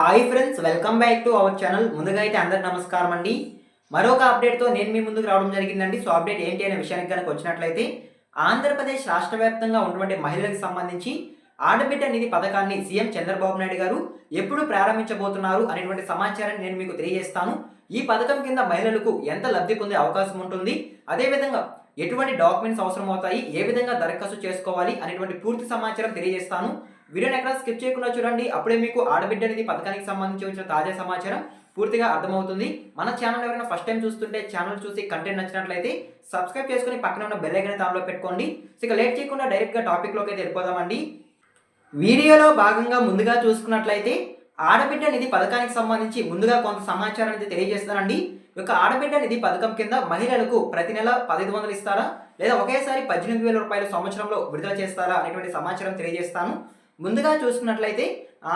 Hi friends, welcome back to our channel. ముందుగా అయితే అందరికి నమస్కారం అండి. మరొక అప్డేట్తో నేను మీ ముందుకు రావడం జరిగిందండి. సో అప్డేట్ ఏంటి అనే విషయానికి కనుక వచ్చినట్లయితే, ఆంధ్రప్రదేశ్ రాష్ట్ర వ్యాప్తంగా ఉన్నటువంటి మహిళలకు సంబంధించి ఆడబిడ్డ నిధి పథకాన్ని సీఎం చంద్రబాబు నాయుడు గారు ఎప్పుడు ప్రారంభించబోతున్నారు అనేటువంటి సమాచారాన్ని నేను మీకు తెలియజేస్తాను. ఈ పథకం కింద మహిళలకు ఎంత లబ్ధి పొందే అవకాశం ఉంటుంది, అదేవిధంగా ఎటువంటి డాక్యుమెంట్స్ అవసరం అవుతాయి, ఏ విధంగా దరఖాస్తు చేసుకోవాలి అనేటువంటి పూర్తి సమాచారం తెలియజేస్తాను. వీడియోని ఎక్కడ స్కిప్ చేయకుండా చూడండి. అప్పుడే మీకు ఆడబిడ్డ నిధి పథకానికి సంబంధించి వచ్చిన తాజా సమాచారం పూర్తిగా అర్థమవుతుంది. మన ఛానల్ ఎవరైనా ఫస్ట్ టైం చూస్తుంటే ఛానల్ చూసి కంటెంట్ నచ్చినట్లయితే సబ్స్క్రైబ్ చేసుకుని పక్కన ఉన్న బెల్ ఐకాన్ ఆన్లో పెట్టుకోండి. ఇక లేట్ చేయకుండా డైరెక్ట్గా టాపిక్లోకి అయితే వెళ్ళిపోదామండి. వీడియోలో భాగంగా ముందుగా చూసుకున్నట్లయితే ఆడబిడ్డ నిధి పథకానికి సంబంధించి ముందుగా కొంత సమాచారం అయితే తెలియజేస్తానండి. ఈ యొక్క ఆడబిడ్డ నిధి పథకం కింద మహిళలకు ప్రతి నెల 1500 ఇస్తారా, లేదా ఒకేసారి 18,000 రూపాయలు సంవత్సరంలో విడుదల చేస్తారా అనేటువంటి సమాచారం తెలియజేస్తాను. ముందుగా చూసుకున్నట్లయితే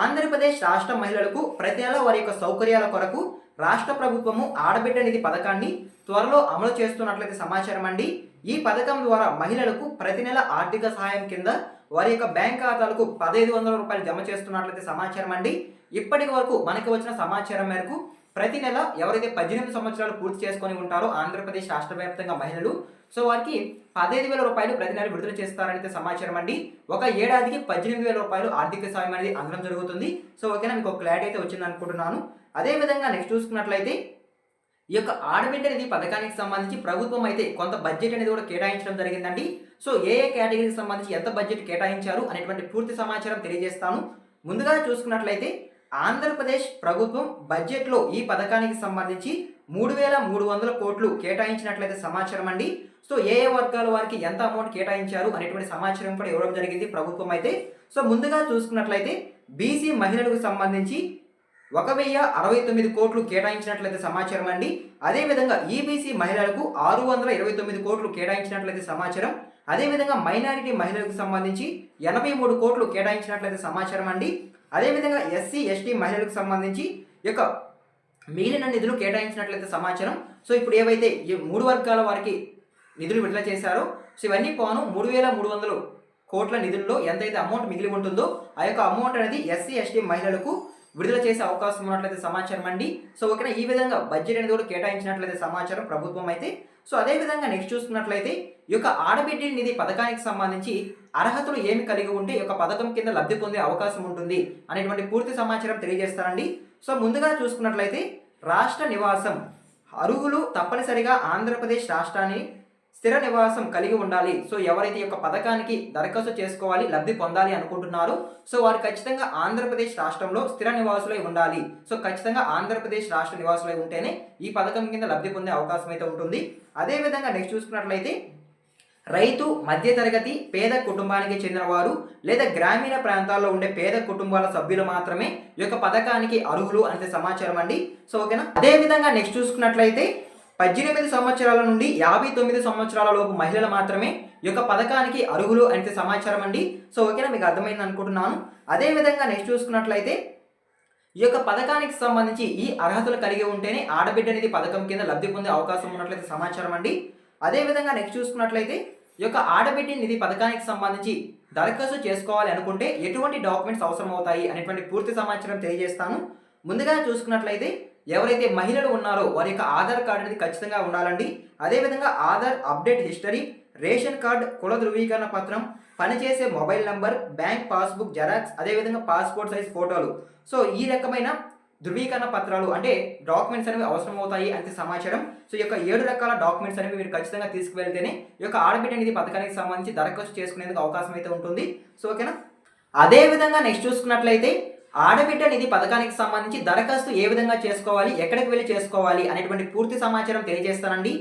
ఆంధ్రప్రదేశ్ రాష్ట్ర మహిళలకు ప్రతి నెల వారి యొక్క సౌకర్యాల కొరకు రాష్ట్ర ప్రభుత్వము ఆడబిడ్డ నిధి పథకాన్ని త్వరలో అమలు చేస్తున్నట్లయితే సమాచారం అండి. ఈ పథకం ద్వారా మహిళలకు ప్రతి నెల ఆర్థిక సహాయం కింద వారి యొక్క బ్యాంక్ ఖాతాలకు 1500 రూపాయలు జమ చేస్తున్నట్లయితే సమాచారం అండి. ఇప్పటి వరకు మనకి వచ్చిన సమాచారం మేరకు ప్రతి నెల ఎవరైతే 18 సంవత్సరాలు పూర్తి చేసుకొని ఉంటారో ఆంధ్రప్రదేశ్ రాష్ట్ర వ్యాప్తంగా మహిళలు, సో వారికి 15,000 రూపాయలు ప్రతి నెల విడుదల చేస్తారనేది సమాచారం అండి. ఒక ఏడాదికి 18,000 రూపాయలు ఆర్థిక సాయం అనేది అందడం జరుగుతుంది. సో ఓకేనా, మీకు ఒక క్లారిటీ అయితే వచ్చింది అనుకుంటున్నాను. అదేవిధంగా నెక్స్ట్ చూసుకున్నట్లయితే ఈ యొక్క ఆడబిడ్డ నిధి పథకానికి సంబంధించి ప్రభుత్వం అయితే కొంత బడ్జెట్ అనేది కూడా కేటాయించడం జరిగిందండి. సో ఏ కేటగిరీకి సంబంధించి ఎంత బడ్జెట్ కేటాయించారు అనేటువంటి పూర్తి సమాచారం తెలియజేస్తాను. ముందుగా చూసుకున్నట్లయితే ఆంధ్రప్రదేశ్ ప్రభుత్వం బడ్జెట్లో ఈ పథకానికి సంబంధించి 3,300 కోట్లు కేటాయించినట్లయితే సమాచారం అండి. సో ఏ వర్గాల వారికి ఎంత అమౌంట్ కేటాయించారు అనేటువంటి సమాచారం కూడా ఇవ్వడం జరిగింది ప్రభుత్వం అయితే. సో ముందుగా చూసుకున్నట్లయితే బీసీ మహిళలకు సంబంధించి 1,069 కోట్లు కేటాయించినట్లయితే సమాచారం అండి. అదేవిధంగా ఈబీసీ మహిళలకు 629 కోట్లు కేటాయించినట్లయితే సమాచారం. అదేవిధంగా మైనారిటీ మహిళలకు సంబంధించి 83 కోట్లు కేటాయించినట్లయితే సమాచారం అండి. అదేవిధంగా ఎస్సీ ఎస్టీ మహిళలకు సంబంధించి యొక్క మిగిలిన నిధులు కేటాయించినట్లయితే సమాచారం. సో ఇప్పుడు ఏవైతే ఈ 3 వర్గాల వారికి నిధులు విడుదల చేశారో, సో ఇవన్నీ పోను 3,300 కోట్ల నిధుల్లో ఎంతైతే అమౌంట్ మిగిలి ఉంటుందో ఆ యొక్క అమౌంట్ అనేది ఎస్సీ ఎస్టీ మహిళలకు విడుదల చేసే అవకాశం ఉన్నట్లయితే సమాచారం అండి. సో ఓకేనా, ఈ విధంగా బడ్జెట్ అనేది కూడా కేటాయించినట్లయితే సమాచారం ప్రభుత్వం అయితే. సో అదేవిధంగా నెక్స్ట్ చూసుకున్నట్లయితే ఈ యొక్క ఆడబిడ్డ నిధి పథకానికి సంబంధించి అర్హతలు ఏమి కలిగి ఉంటే ఈ యొక్క పథకం కింద లబ్ధి పొందే అవకాశం ఉంటుంది అనేటువంటి పూర్తి సమాచారం తెలియజేస్తానండి. సో ముందుగా చూసుకున్నట్లయితే రాష్ట్ర నివాసం అర్హులు తప్పనిసరిగా ఆంధ్రప్రదేశ్ రాష్ట్రాన్ని స్థిర నివాసం కలిగి ఉండాలి. సో ఎవరైతే ఈ యొక్క పథకానికి దరఖాస్తు చేసుకోవాలి, లబ్ధి పొందాలి అనుకుంటున్నారో, సో వారు ఖచ్చితంగా ఆంధ్రప్రదేశ్ రాష్ట్రంలో స్థిర నివాసులై ఉండాలి. సో ఖచ్చితంగా ఆంధ్రప్రదేశ్ రాష్ట్ర నివాసులై ఉంటేనే ఈ పథకం కింద లబ్ధి పొందే అవకాశం అయితే ఉంటుంది. అదేవిధంగా నెక్స్ట్ చూసుకున్నట్లయితే రైతు, మధ్యతరగతి, పేద కుటుంబానికి చెందిన వారు లేదా గ్రామీణ ప్రాంతాల్లో ఉండే పేద కుటుంబాల సభ్యులు మాత్రమే ఈ యొక్క పథకానికి అర్హులు అంటే సమాచారం అండి. సో ఓకేనా, అదేవిధంగా నెక్స్ట్ చూసుకున్నట్లయితే 18 సంవత్సరాల నుండి 59 సంవత్సరాల లోపు మహిళలు మాత్రమే ఈ యొక్క పథకానికి అర్హులు అంటే సమాచారం అండి. సో ఓకేనా, మీకు అర్థమైంది అనుకుంటున్నాను. అదేవిధంగా నెక్స్ట్ చూసుకున్నట్లయితే ఈ యొక్క పథకానికి సంబంధించి ఈ అర్హతలు కలిగి ఉంటేనే ఆడబిడ్డ నిధి పథకం కింద లబ్ధి పొందే అవకాశం ఉన్నట్లయితే సమాచారం అండి. అదేవిధంగా నెక్స్ట్ చూసుకున్నట్లయితే ఈ యొక్క ఆడబిడ్డ నిధి పథకానికి సంబంధించి దరఖాస్తు చేసుకోవాలి అనుకుంటే ఎటువంటి డాక్యుమెంట్స్ అవసరం అవుతాయి అనేటువంటి పూర్తి సమాచారం తెలియజేస్తాను. ముందుగా చూసుకున్నట్లయితే ఎవరైతే మహిళలు ఉన్నారో వారి యొక్క ఆధార్ కార్డు అనేది ఖచ్చితంగా ఉండాలండి. అదేవిధంగా Aadhaar update history, ration card, కుల ధృవీకరణ పత్రం, పనిచేసే mobile number, bank passbook xerox, అదేవిధంగా పాస్పోర్ట్ సైజ్ ఫోటోలు. సో ఈ రకమైన ధృవీకరణ పత్రాలు అంటే డాక్యుమెంట్స్ అనేవి అవసరం అవుతాయి అంటే సమాచారం. సో ఈ యొక్క 7 రకాల డాక్యుమెంట్స్ అనేవి మీరు ఖచ్చితంగా తీసుకువెళ్తేనే ఈ యొక్క ఆడబిడ్డ నిధి పథకానికి సంబంధించి దరఖాస్తు చేసుకునేందుకు అవకాశం అయితే ఉంటుంది. సో ఓకేనా, అదేవిధంగా నెక్స్ట్ చూసుకున్నట్లయితే ఆడబిడ్డ నిధి పథకానికి సంబంధించి దరఖాస్తు ఏ విధంగా చేసుకోవాలి, ఎక్కడికి వెళ్ళి చేసుకోవాలి అనేటువంటి పూర్తి సమాచారం తెలియజేస్తానండి.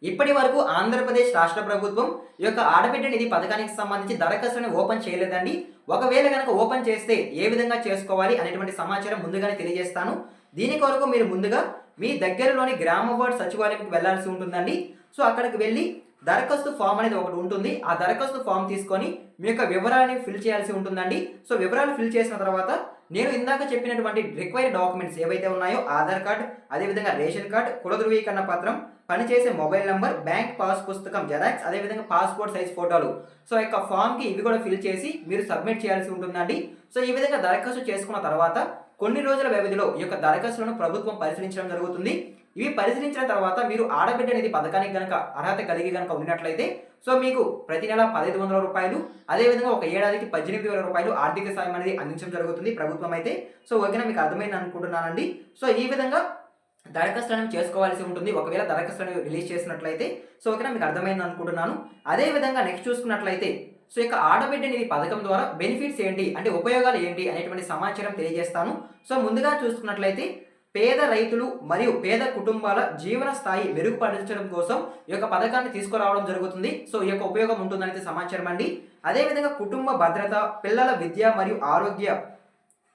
ఇప్పటి వరకు ఆంధ్రప్రదేశ్ రాష్ట్ర ప్రభుత్వం ఈ యొక్క ఆడబిడ్డ నిధి పథకానికి సంబంధించి దరఖాస్తుని ఓపెన్ చేయలేదండి. ఒకవేళ కనుక ఓపెన్ చేస్తే ఏ విధంగా చేసుకోవాలి అనేటువంటి సమాచారం ముందుగానే తెలియజేస్తాను. దీని కొరకు మీరు ముందుగా మీ దగ్గరలోని గ్రామ వార్డు సచివాలయంకి వెళ్లాల్సి ఉంటుందండి. సో అక్కడికి వెళ్ళి దరఖాస్తు ఫామ్ అనేది ఒకటి ఉంటుంది. ఆ దరఖాస్తు ఫామ్ తీసుకొని మీ యొక్క వివరాలని ఫిల్ చేయాల్సి ఉంటుందండి. సో వివరాలు ఫిల్ చేసిన తర్వాత నేను ఇందాక చెప్పినటువంటి రిక్వైర్డ్ డాక్యుమెంట్స్ ఏవైతే ఉన్నాయో ఆధార్ కార్డ్, అదేవిధంగా రేషన్ కార్డ్, కుల ధృవీకరణ పత్రం, పనిచేసే మొబైల్ నంబర్, బ్యాంక్ పాస్ పుస్తకం జెరాక్స్, అదేవిధంగా పాస్పోర్ట్ సైజ్ ఫోటోలు. సో ఈ యొక్క ఫామ్కి ఇవి కూడా ఫిల్ చేసి మీరు సబ్మిట్ చేయాల్సి ఉంటుందండి. సో ఈ విధంగా దరఖాస్తు చేసుకున్న తర్వాత కొన్ని రోజుల వ్యవధిలో ఈ యొక్క దరఖాస్తులను ప్రభుత్వం పరిశీలించడం జరుగుతుంది. ఇవి పరిశీలించిన తర్వాత మీరు ఆడబిడ్డ నిధి పథకానికి గనక అర్హత కలిగి గనక ఉన్నట్లయితే సో మీకు ప్రతి నెల 1,500 రూపాయలు, అదేవిధంగా ఒక ఏడాదికి 18,000 రూపాయలు ఆర్థిక సాయం అనేది అందించడం జరుగుతుంది ప్రభుత్వం అయితే. సో ఓకేనా, మీకు అర్థమైంది అనుకుంటున్నానండి. సో ఈ విధంగా దరఖాస్తులను చేసుకోవాల్సి ఉంటుంది ఒకవేళ దరఖాస్తులను రిలీజ్ చేసినట్లయితే. సో ఓకేనా, మీకు అర్థమైంది అనుకుంటున్నాను. అదేవిధంగా నెక్స్ట్ చూసుకున్నట్లయితే సో ఇక ఆడబిడ్డ నిధి పథకం ద్వారా బెనిఫిట్స్ ఏంటి అంటే ఉపయోగాలు ఏంటి అనేటువంటి సమాచారం తెలియజేస్తాను. సో ముందుగా చూసుకున్నట్లయితే పేద రైతులు మరియు పేద కుటుంబాల జీవన స్థాయి మెరుగుపరచడం కోసం ఈ యొక్క పథకాన్ని తీసుకురావడం జరుగుతుంది. సో ఈ యొక్క ఉపయోగం ఉంటుందనేది సమాచారం అండి. అదేవిధంగా కుటుంబ భద్రత, పిల్లల విద్య మరియు ఆరోగ్య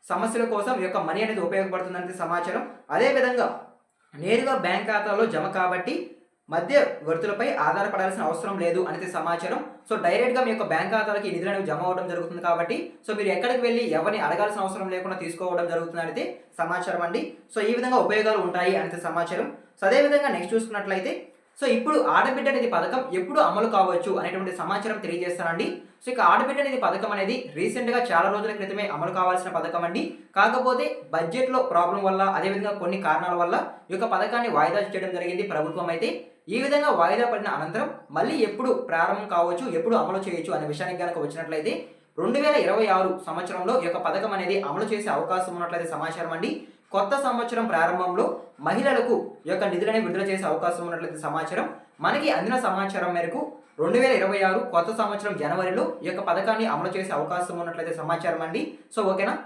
సమస్యల కోసం ఈ యొక్క మనీ అనేది ఉపయోగపడుతుందనేది సమాచారం. అదేవిధంగా నేరుగా బ్యాంక్ ఖాతాలో జమ కాబట్టి మధ్యవర్తులపై ఆధారపడాల్సిన అవసరం లేదు అనేది సమాచారం. సో డైరెక్ట్గా మీ యొక్క బ్యాంక్ ఖాతాలకి నిధులు అనేవి జమ అవ్వడం జరుగుతుంది కాబట్టి సో మీరు ఎక్కడికి వెళ్ళి ఎవరిని అడగాల్సిన అవసరం లేకుండా తీసుకోవడం జరుగుతుంది అనేది సమాచారం అండి. సో ఈ విధంగా ఉపయోగాలు ఉంటాయి అనేది సమాచారం. సో అదేవిధంగా నెక్స్ట్ చూసుకున్నట్లయితే సో ఇప్పుడు ఆడబిడ్డ నిధి పథకం ఎప్పుడు అమలు కావచ్చు అనేటువంటి సమాచారం తెలియజేస్తానండి. సో ఇక ఆడబిడ్డ నిధి పథకం అనేది రీసెంట్గా చాలా రోజుల క్రితమే అమలు కావాల్సిన పథకం అండి. కాకపోతే బడ్జెట్లో ప్రాబ్లం వల్ల, అదేవిధంగా కొన్ని కారణాల వల్ల ఈ యొక్క పథకాన్ని వాయిదా చేయడం జరిగింది ప్రభుత్వం అయితే. ఈ విధంగా వాయిదా పడిన అనంతరం మళ్ళీ ఎప్పుడు ప్రారంభం కావచ్చు, ఎప్పుడు అమలు చేయొచ్చు అనే విషయానికి కనుక వచ్చినట్లయితే 2026 సంవత్సరంలో ఈ యొక్క పథకం అనేది అమలు చేసే అవకాశం ఉన్నట్లయితే సమాచారం అండి. కొత్త సంవత్సరం ప్రారంభంలో మహిళలకు ఈ యొక్క నిధులని విడుదల చేసే అవకాశం ఉన్నట్లయితే సమాచారం. మనకి అందిన సమాచారం మేరకు 2026 కొత్త సంవత్సరం జనవరిలో ఈ యొక్క పథకాన్ని అమలు చేసే అవకాశం ఉన్నట్లయితే సమాచారం అండి. సో ఓకేనా,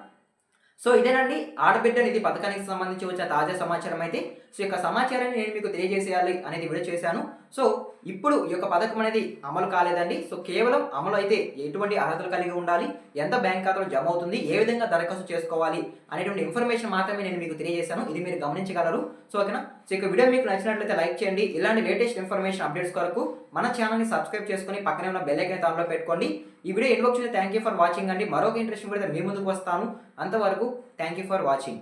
సో ఇదేనండి ఆడబిడ్డ నిధి పథకానికి సంబంధించి వచ్చిన తాజా సమాచారం అయితే. సో ఈ యొక్క సమాచారాన్ని నేను మీకు తెలియజేసేయాలి అనేది వీడియో చేశాను. సో ఇప్పుడు ఈ యొక్క పథకం అనేది అమలు కాలేదండి. సో కేవలం అమలు అయితే ఎటువంటి అర్హతలు కలిగి ఉండాలి, ఎంత బ్యాంక్ ఖాతాలో జమ అవుతుంది, ఏ విధంగా దరఖాస్తు చేసుకోవాలి అనేటువంటి ఇన్ఫర్మేషన్ మాత్రమే నేను మీకు తెలియజేశాను. ఇది మీరు గమనించగలరు. సో ఓకేనా, సో ఇక వీడియో మీకు నచ్చినట్లయితే లైక్ చేయండి. ఇలాంటి లేటెస్ట్ ఇన్ఫర్మేషన్ అప్డేట్స్ కొరకు మన ఛానల్ని సబ్స్క్రైబ్ చేసుకుని పక్కనే ఉన్న బెల్ ఐకాన్ ఆన్లో పెట్టుకోండి. ఈ వీడియో ఎండ్ వరకు థ్యాంక్ యూ ఫర్ వాచింగ్ అండి. మరొక ఇంట్రెస్టింగ్ వీడియో మీ ముందుకు వస్తాను. అంతవరకు థ్యాంక్ యూ ఫర్ వాచింగ్.